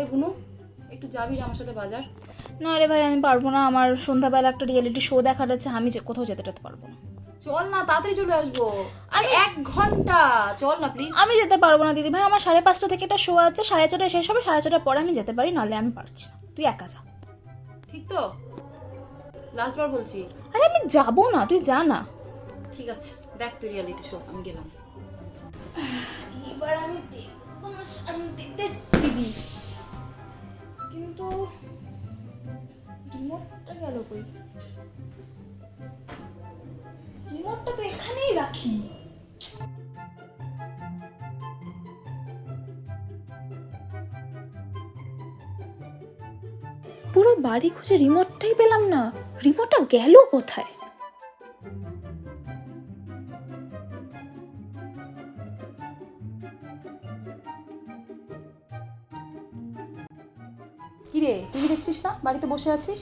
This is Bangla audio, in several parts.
এই বুনু, একটু যাবি রে আমার সাথে বাজার? না রে ভাই, আমি পারবো না। আমার সন্ধ্যাবেলা একটা রিয়েলিটি শো দেখার আছে, আমি যে কোথাও যেতে পারবো না। চল না, তাড়াতাড়ি চলে আসবো। আর 1 ঘন্টা, চল না প্লিজ। আমি যেতে পারবো না দিদি ভাই, আমার 5:30 থেকে একটা শো আছে, 4:30 শেষ হবে, 4:30 পরে আমি যেতে পারি, নাহলে আমি পারছি না। তুই একা যা। ঠিক তো? লাস্টবার বলছি। আরে আমি যাবো না, তুই যা না। ঠিক আছে, দেখ তুই রিয়েলিটি শো, আমি গেলাম। এবার আমি দেখবো শান্তিতে টিভি, কিন্তু রিমোটটা গেল কই? রিমোটটা তো এখানেই রাখি। পুরো বাড়ি খুঁজে রিমোটটাই পেলাম না। রিমোটটা গেল কোথায়? কি রে, টিভি দেখছিস না? বাড়িতে বসে আছিস?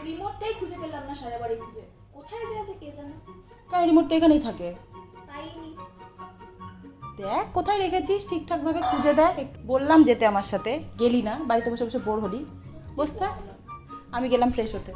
রিমোটটাই খুঁজে পেলাম না, সারা বাড়ি খুঁজে। কোথায় যে আছে কে জানে। কার রিমোটটা এখানেই থাকে? পাইনি। দেখ কোথায় রেখেছিস, ঠিকঠাক ভাবে খুঁজে দেখ। বললাম যেতে আমার সাথে, গেলি না, বাড়িতে বসে বসে বোর হলি। বস থাক, আমি গেলাম ফ্রেশ হতে।